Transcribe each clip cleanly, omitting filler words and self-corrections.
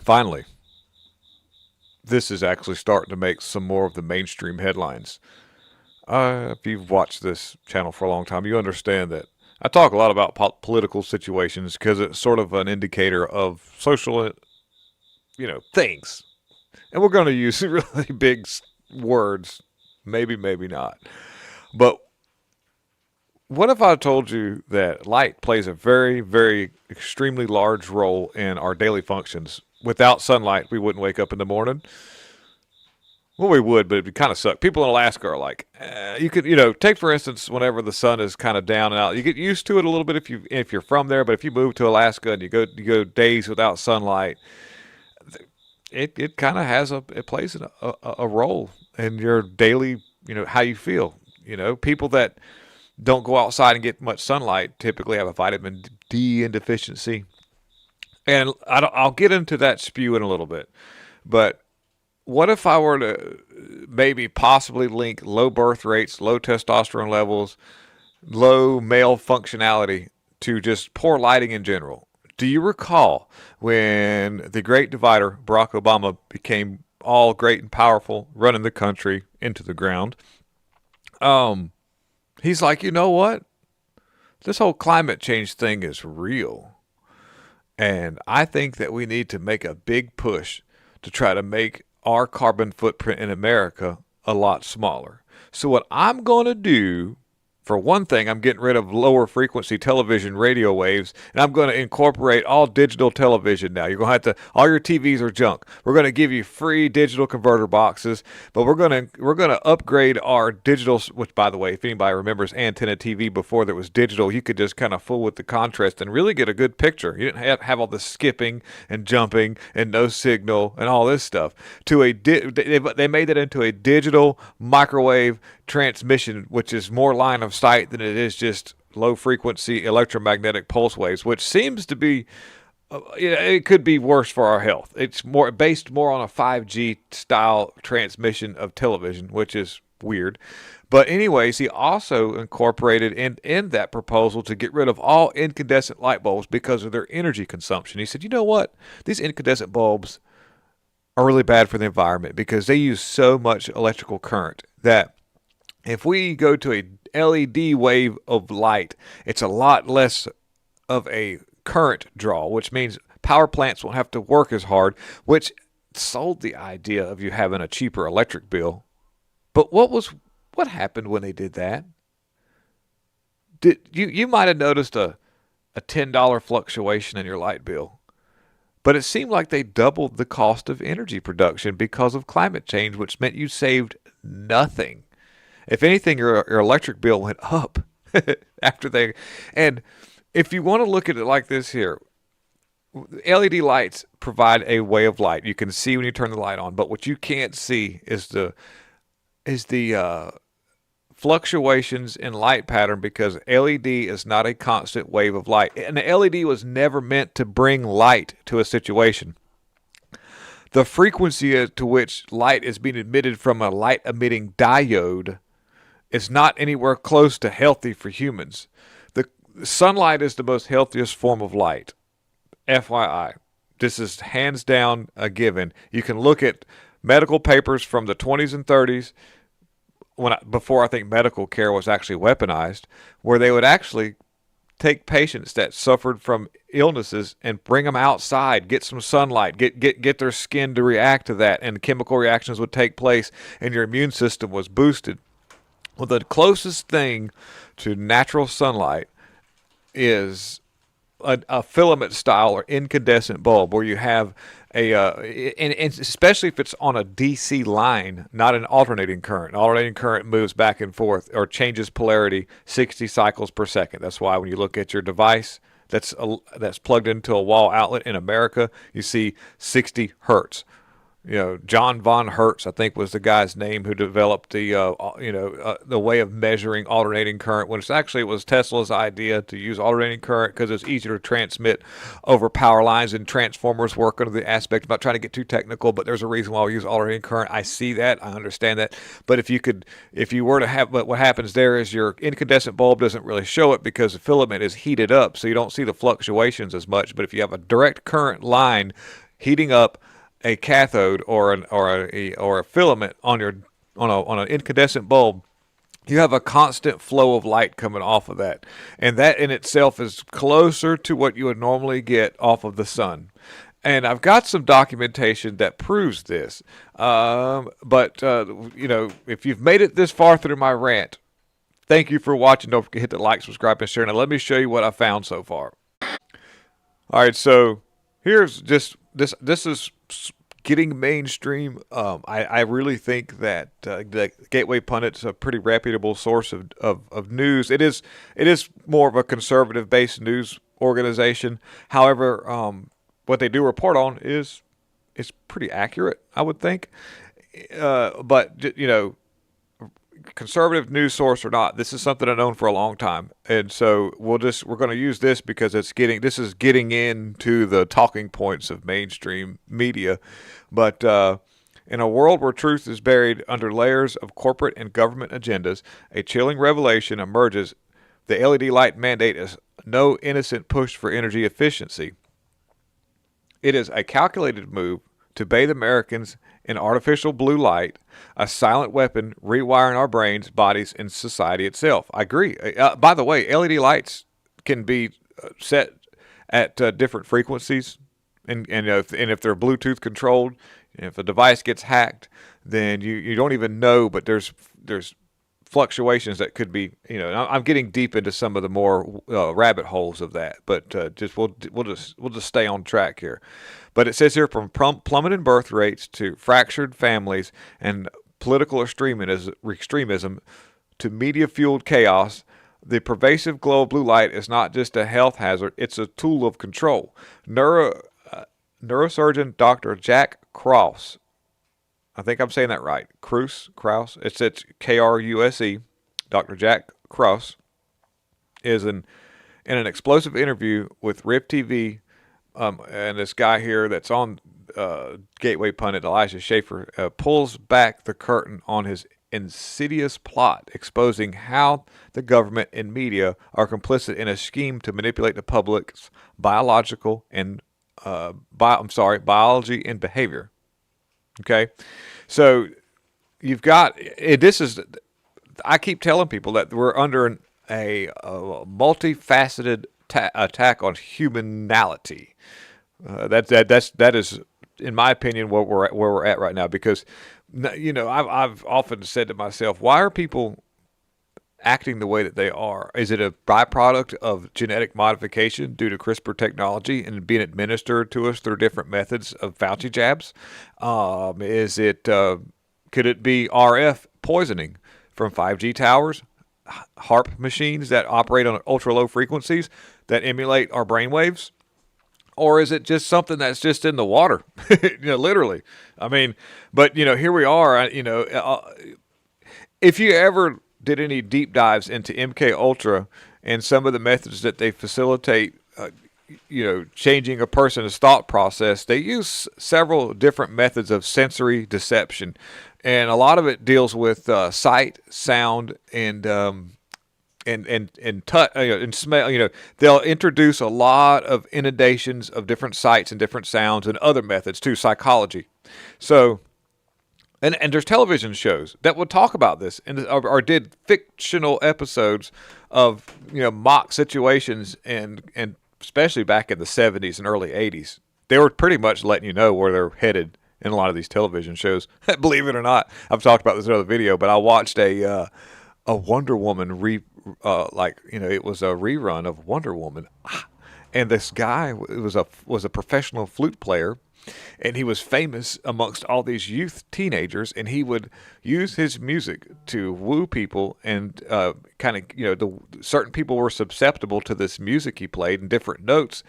Finally, this is actually starting to make some more of the mainstream headlines. If you've watched this channel for a long time, you understand that I talk a lot about political situations because it's sort of an indicator of social, things. And we're going to use really big words, maybe, maybe not. But what if I told you that light plays a very, very extremely large role in our daily functions? Without sunlight, we wouldn't wake up in the morning. Well, we would, but it'd kind of suck. People in Alaska are like, you could, take for instance, whenever the sun is kind of down and out, you get used to it a little bit if you're from there. But if you move to Alaska and you go days without sunlight, it kind of it plays a role in your daily, how you feel. People that don't go outside and get much sunlight typically have a vitamin D deficiency, and I'll get into that spew in a little bit, but what if I were to maybe possibly link low birth rates, low testosterone levels, low male functionality to just poor lighting in general? Do you recall when the great divider, Barack Obama, became all great and powerful, running the country into the ground? He's like, you know what? This whole climate change thing is real. And I think that we need to make a big push to try to make our carbon footprint in America a lot smaller. So what I'm going to do, for one thing, I'm getting rid of lower frequency television radio waves, and I'm going to incorporate all digital television now. You're going to have to, all your TVs are junk. We're going to give you free digital converter boxes, but we're going to upgrade our digital, which, by the way, if anybody remembers antenna TV before that was digital, you could just kind of fool with the contrast and really get a good picture. You didn't have all the skipping and jumping and no signal and all this stuff. They made that into a digital microwave transmission, which is more line of sight than it is just low frequency electromagnetic pulse waves, which seems to be it could be worse for our health. It's more based more on a 5G style transmission of television, which is weird. But anyways, he also incorporated in that proposal to get rid of all incandescent light bulbs because of their energy consumption. He said, you know what? These incandescent bulbs are really bad for the environment because they use so much electrical current that if we go to a LED wave of light, it's a lot less of a current draw, which means power plants won't have to work as hard, which sold the idea of you having a cheaper electric bill. But what happened when they did that? You might have noticed a $10 fluctuation in your light bill. But it seemed like they doubled the cost of energy production because of climate change, which meant you saved nothing. If anything, your electric bill went up after they. And if you want to look at it like this here, LED lights provide a way of light. You can see when you turn the light on, but what you can't see is the fluctuations in light pattern because LED is not a constant wave of light. And the LED was never meant to bring light to a situation. The frequency to which light is being emitted from a light emitting diode is not anywhere close to healthy for humans. The sunlight is the most healthiest form of light. FYI. This is hands down a given. You can look at medical papers from the 20s and 30s, before I think medical care was actually weaponized, where they would actually take patients that suffered from illnesses and bring them outside, get some sunlight, get their skin to react to that, and chemical reactions would take place, and your immune system was boosted. Well, the closest thing to natural sunlight is a filament style or incandescent bulb where you have and especially if it's on a DC line, not an alternating current. An alternating current moves back and forth or changes polarity 60 cycles per second. That's why when you look at your device that's plugged into a wall outlet in America, you see 60 hertz. John von Hertz, I think, was the guy's name who developed the way of measuring alternating current. When it was Tesla's idea to use alternating current because it's easier to transmit over power lines and transformers work under the aspect. I'm not trying to get too technical, but there's a reason why we use alternating current. I see that, I understand that. But if you were to have, but what happens there is your incandescent bulb doesn't really show it because the filament is heated up, so you don't see the fluctuations as much. But if you have a direct current line heating up a cathode or a filament on your on an incandescent bulb, you have a constant flow of light coming off of that. And that in itself is closer to what you would normally get off of the sun. And I've got some documentation that proves this. If you've made it this far through my rant, thank you for watching. Don't forget to hit the like, subscribe, and share. Now let me show you what I found so far. All right, so here's just this. This is getting mainstream. I really think that the Gateway Pundit's a pretty reputable source of news. It is more of a conservative based news organization. However, what they do report on is pretty accurate, I would think. But conservative news source or not, this is something I've known for a long time, and so we're going to use this because this is getting into the talking points of mainstream media. But in a world where truth is buried under layers of corporate and government agendas, a chilling revelation emerges: the LED light mandate is no innocent push for energy efficiency. It is a calculated move to bathe Americans in artificial blue light, a silent weapon rewiring our brains, bodies, and society itself. I agree. By the way, LED lights can be set at different frequencies, and if they're Bluetooth controlled, if a device gets hacked, then you don't even know. But there's fluctuations that could be. I'm getting deep into some of the more rabbit holes of that, but we'll just stay on track here. But it says here, from plummeting birth rates to fractured families and political extremism to media-fueled chaos, the pervasive glow of blue light is not just a health hazard, it's a tool of control. Neurosurgeon Dr. Jack Krause, I think I'm saying that right, Krause, it's Kruse, Dr. Jack Krause, is in an explosive interview with Rib TV. And this guy here that's on Gateway Pundit, Elijah Schaefer, pulls back the curtain on his insidious plot, exposing how the government and media are complicit in a scheme to manipulate the public's biology and behavior. Okay, so you've got this is. I keep telling people that we're under a multifaceted attack on humanality. That is, in my opinion, where we're at right now. Because I've often said to myself, why are people acting the way that they are? Is it a byproduct of genetic modification due to CRISPR technology and being administered to us through different methods of Fauci jabs? Could it be RF poisoning from 5G towers, HARP machines that operate on ultra low frequencies that emulate our brainwaves? Or is it just something that's just in the water? Literally. I mean, but here we are. If you ever did any deep dives into MK Ultra and some of the methods that they facilitate, changing a person's thought process, they use several different methods of sensory deception, and a lot of it deals with sight, sound, and touch, and smell. They'll introduce a lot of inundations of different sights and different sounds and other methods too, psychology. So, and there's television shows that would talk about this or did fictional episodes of mock situations, and especially back in the 70s and early 80s, they were pretty much letting you know where they're headed in a lot of these television shows. Believe it or not, I've talked about this in another video, but I watched a Wonder Woman it was a rerun of Wonder Woman, and this guy was a professional flute player, and he was famous amongst all these teenagers, and he would use his music to woo people, and certain people were susceptible to this music he played in different notes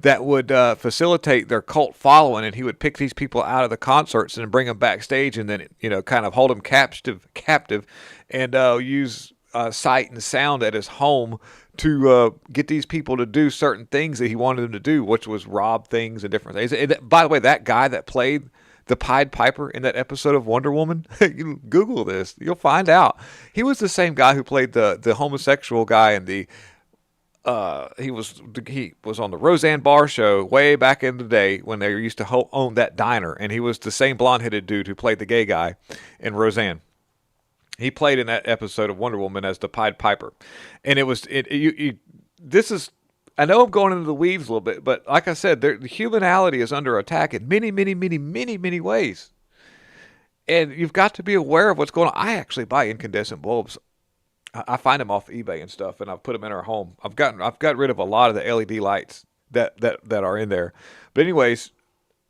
that would facilitate their cult following, and he would pick these people out of the concerts and bring them backstage, and then kind of hold them captive, and use sight and sound at his home to get these people to do certain things that he wanted them to do, which was rob things and different things. And by the way, that guy that played the Pied Piper in that episode of Wonder Woman, you Google this, you'll find out. He was the same guy who played the homosexual guy in the he was on the Roseanne Barr show way back in the day when they used to own that diner, and he was the same blonde-headed dude who played the gay guy in Roseanne. He played in that episode of Wonder Woman as the Pied Piper, and it was it. This is. I know I'm going into the weeds a little bit, but like I said, the humanality is under attack in many, many, many, many, many ways, and you've got to be aware of what's going on. I actually buy incandescent bulbs. I find them off eBay and stuff, and I've put them in our home. I've got rid of a lot of the LED lights that are in there. But anyways,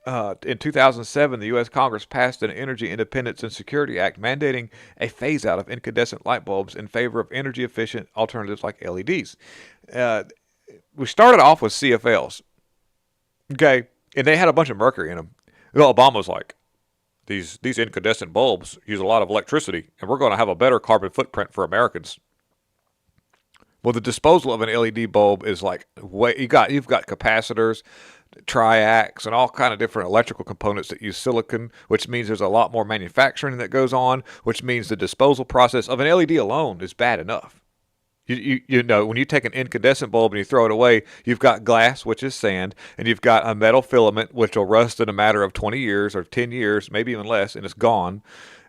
in 2007, the U.S. Congress passed an Energy Independence and Security Act mandating a phase out of incandescent light bulbs in favor of energy efficient alternatives like LEDs. Uh, we started off with CFLs, okay, and they had a bunch of mercury in them. Well, Obama's like, these incandescent bulbs use a lot of electricity, and we're going to have a better carbon footprint for Americans. Well, the disposal of an LED bulb is like you've got capacitors, triacs, and all kind of different electrical components that use silicon, which means there's a lot more manufacturing that goes on, which means the disposal process of an LED alone is bad enough. You know, when you take an incandescent bulb and you throw it away, you've got glass, which is sand, and you've got a metal filament, which will rust in a matter of 20 years or 10 years, maybe even less, and it's gone.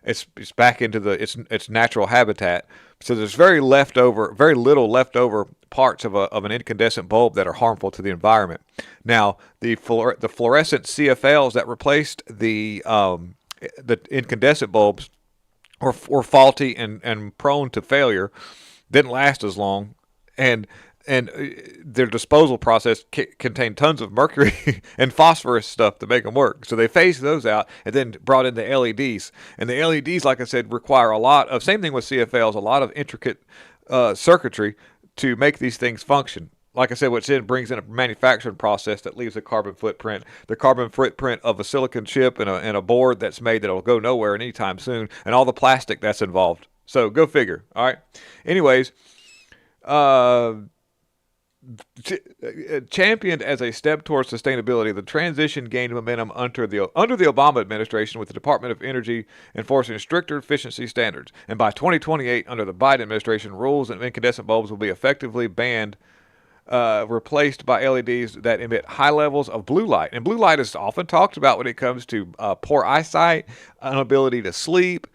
It's back into its natural habitat. So there's very little leftover parts of an incandescent bulb that are harmful to the environment. Now, the fluorescent CFLs that replaced the incandescent bulbs were faulty and prone to failure, didn't last as long, and their disposal process contained tons of mercury and phosphorus stuff to make them work. So they phased those out and then brought in the LEDs. And the LEDs, like I said, require a lot of, same thing with CFLs, a lot of intricate circuitry to make these things function. Like I said, which then brings in a manufacturing process that leaves a carbon footprint. The carbon footprint of a silicon chip and a board that's made that will go nowhere anytime soon, and all the plastic that's involved. So go figure. All right. Anyways, championed as a step towards sustainability, the transition gained momentum under the Obama administration, with the Department of Energy enforcing stricter efficiency standards. And by 2028, under the Biden administration, rules and incandescent bulbs will be effectively banned, replaced by LEDs that emit high levels of blue light. And blue light is often talked about when it comes to poor eyesight, inability to sleep,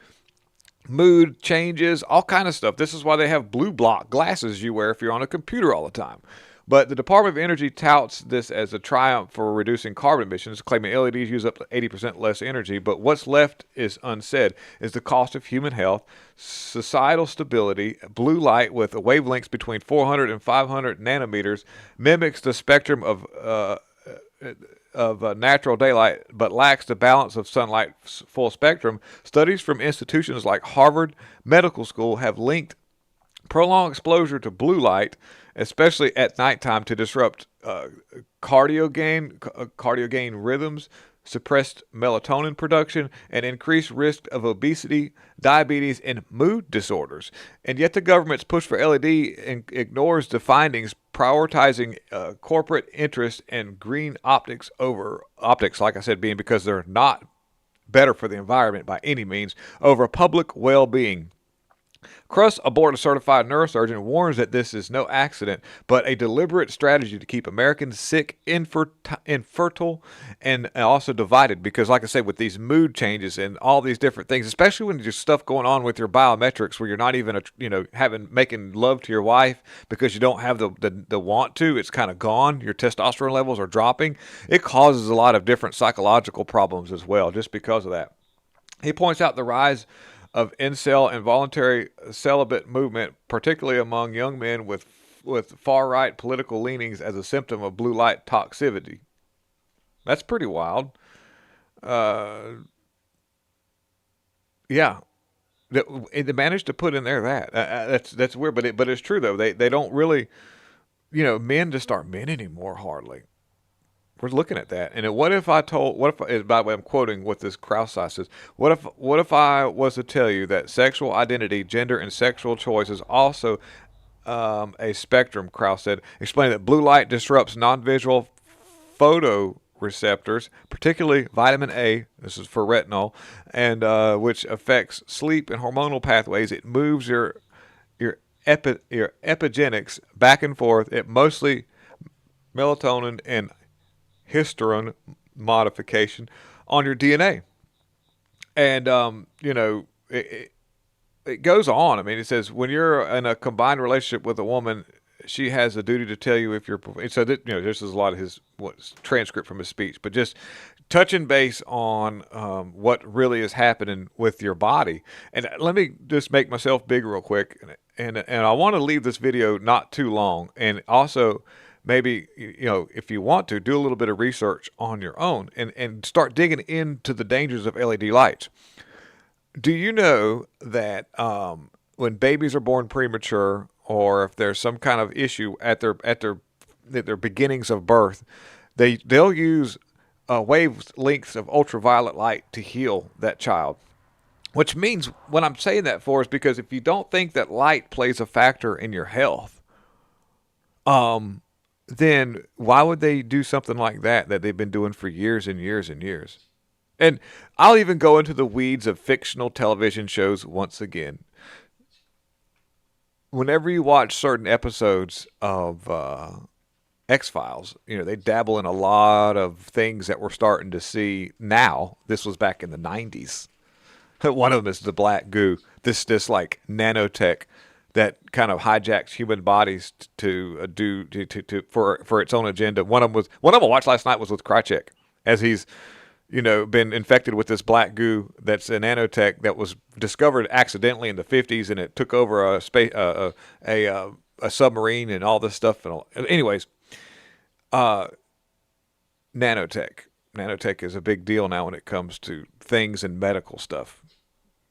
mood changes, all kind of stuff. This is why they have blue block glasses you wear if you're on a computer all the time. But the Department of Energy touts this as a triumph for reducing carbon emissions, claiming LEDs use up to 80% less energy. But what's left is unsaid is the cost of human health, societal stability. Blue light with wavelengths between 400 and 500 nanometers mimics the spectrum of natural daylight, but lacks the balance of sunlight's full spectrum. Studies from institutions like Harvard Medical School have linked prolonged exposure to blue light, especially at nighttime, to disrupt cardio gain rhythms, suppressed melatonin production, and increased risk of obesity, diabetes, and mood disorders. And yet the government's push for LED ignores the findings, prioritizing corporate interest and green optics over optics, like I said, being because they're not better for the environment by any means, over public well-being. Kruss, a board-certified neurosurgeon, warns that this is no accident, but a deliberate strategy to keep Americans sick, infertile, and also divided. Because, like I said, with these mood changes and all these different things, especially when there's stuff going on with your biometrics, where you're not even, making love to your wife because you don't have the want to, it's kind of gone. Your testosterone levels are dropping. It causes a lot of different psychological problems as well, just because of that. He points out the rise of incel and voluntary celibate movement, particularly among young men with far-right political leanings, as a symptom of blue light toxicity. That's pretty wild. Yeah, they managed to put in there that's weird, but it's true though. They don't really, men just aren't men anymore hardly. We're looking at that. And by the way, I'm quoting what this Krauss says. What if I was to tell you that sexual identity, gender, and sexual choice is also a spectrum, Krauss said, explaining that blue light disrupts non-visual photoreceptors, particularly vitamin A, this is for retinol, and which affects sleep and hormonal pathways. It moves your epigenetics back and forth. It mostly melatonin and histone modification on your DNA. And, it goes on. I mean, it says when you're in a combined relationship with a woman, she has a duty to tell you if you're. So that, this is a lot of his transcript from his speech, but just touching base on what really is happening with your body. And let me just make myself big real quick, and I want to leave this video not too long, and also maybe if you want to do a little bit of research on your own and start digging into the dangers of LED lights. Do you know that when babies are born premature, or if there's some kind of issue at their beginnings of birth, they'll use wavelengths of ultraviolet light to heal that child? Which means, what I'm saying that for is because if you don't think that light plays a factor in your health, then why would they do something like that they've been doing for years and years and years? And I'll even go into the weeds of fictional television shows once again. Whenever you watch certain episodes of X-Files, they dabble in a lot of things that we're starting to see now. This was back in the 90s. One of them is the black goo, this like nanotech that kind of hijacks human bodies for its own agenda. One of them I watched last night was with Krychek, as he's been infected with this black goo that's a nanotech that was discovered accidentally in the 50s, and it took over a submarine and all this stuff. Anyways, nanotech is a big deal now when it comes to things and medical stuff.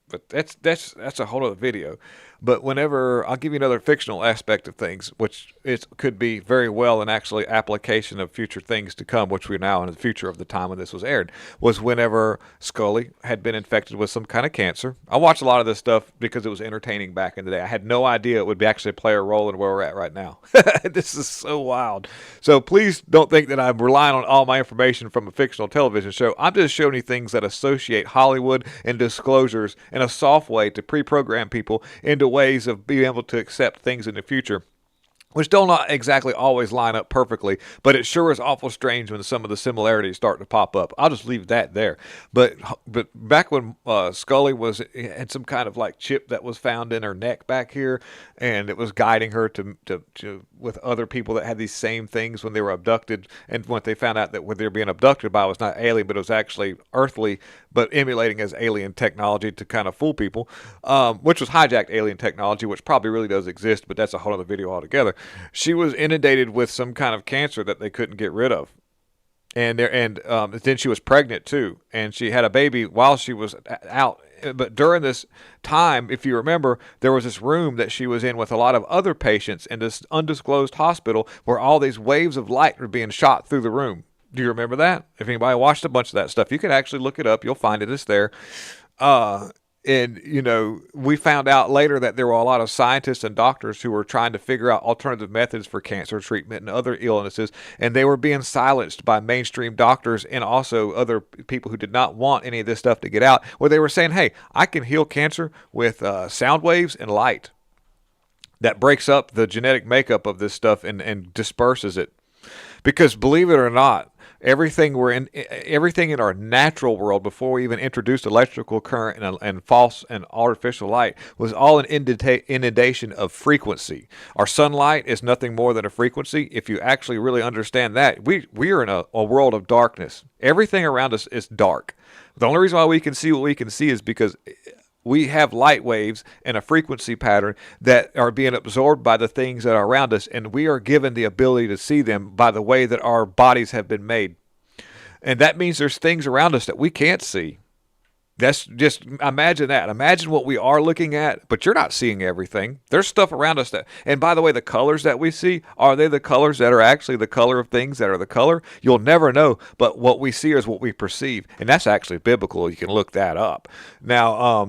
But that's a whole other video. But whenever I'll give you another fictional aspect of things, which it could be very well an actually application of future things to come, which we're now in the future of the time when this was aired, was whenever Scully had been infected with some kind of cancer. I watched a lot of this stuff because it was entertaining back in the day. I had no idea it would actually play a role in where we're at right now. This is so wild. So please don't think that I'm relying on all my information from a fictional television show. I'm just showing you things that associate Hollywood and disclosures in a soft way to pre-program people into ways of being able to accept things in the future, which don't not exactly always line up perfectly, but it sure is awful strange when some of the similarities start to pop up. I'll just leave that there. But back when Scully had some kind of like chip that was found in her neck back here, and it was guiding her to with other people that had these same things when they were abducted, and when they found out that what they were being abducted by was not alien, but it was actually earthly, but emulating as alien technology to kind of fool people, which was hijacked alien technology, which probably really does exist, but that's a whole other video altogether. She was inundated with some kind of cancer that they couldn't get rid of. And then she was pregnant too, and she had a baby while she was out. But during this time, if you remember, there was this room that she was in with a lot of other patients in this undisclosed hospital where all these waves of light were being shot through the room. Do you remember that? If anybody watched a bunch of that stuff, you can actually look it up. You'll find it. It's there. And, we found out later that there were a lot of scientists and doctors who were trying to figure out alternative methods for cancer treatment and other illnesses, and they were being silenced by mainstream doctors and also other people who did not want any of this stuff to get out, where they were saying, hey, I can heal cancer with sound waves and light that breaks up the genetic makeup of this stuff and disperses it. Because believe it or not, everything in our natural world before we even introduced electrical current and false and artificial light was all an inundation of frequency. Our sunlight is nothing more than a frequency. If you actually really understand that, we are in a world of darkness. Everything around us is dark. The only reason why we can see what we can see is because we have light waves and a frequency pattern that are being absorbed by the things that are around us, and we are given the ability to see them by the way that our bodies have been made. And that means there's things around us that we can't see. That's just, imagine that. Imagine what we are looking at, but you're not seeing everything. There's stuff around us that, and by the way, the colors that we see, are they the colors that are actually the color of things that are the color? You'll never know, but what we see is what we perceive, and that's actually biblical. You can look that up. Now,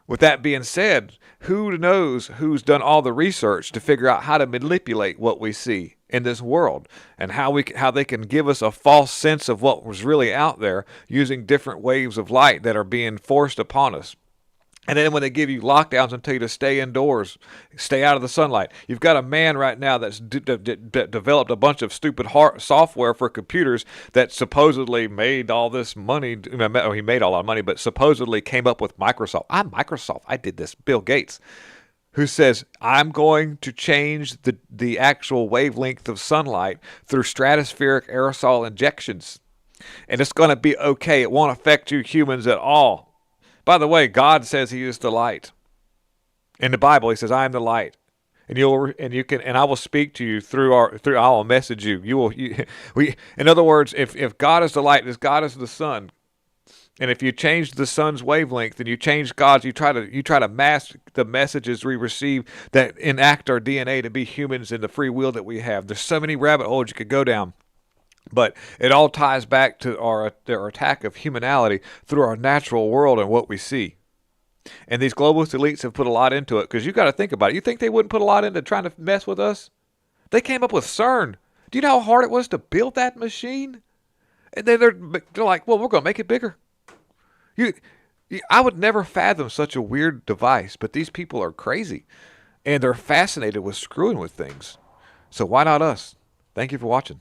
with that being said, who knows who's done all the research to figure out how to manipulate what we see in this world, and how they can give us a false sense of what was really out there using different waves of light that are being forced upon us. And then when they give you lockdowns and tell you to stay indoors, stay out of the sunlight, you've got a man right now that's developed a bunch of stupid software for computers that supposedly made all this money. He made a lot of money, but supposedly came up with Microsoft. I'm Microsoft. I did this. Bill Gates, who says, I'm going to change the actual wavelength of sunlight through stratospheric aerosol injections. And it's going to be okay. It won't affect you humans at all. By the way, God says He is the light. In the Bible, He says, "I am the light," and you can, and I will speak to you I will message you. In other words, if God is the light, as God is the sun, and if you change the sun's wavelength and you change God's, you try to mask the messages we receive that enact our DNA to be humans and the free will that we have. There's so many rabbit holes you could go down. But it all ties back to our attack of humanity through our natural world and what we see. And these globalist elites have put a lot into it, because you got to think about it. You think they wouldn't put a lot into trying to mess with us? They came up with CERN. Do you know how hard it was to build that machine? And then they're like, well, we're going to make it bigger. I would never fathom such a weird device, but these people are crazy. And they're fascinated with screwing with things. So why not us? Thank you for watching.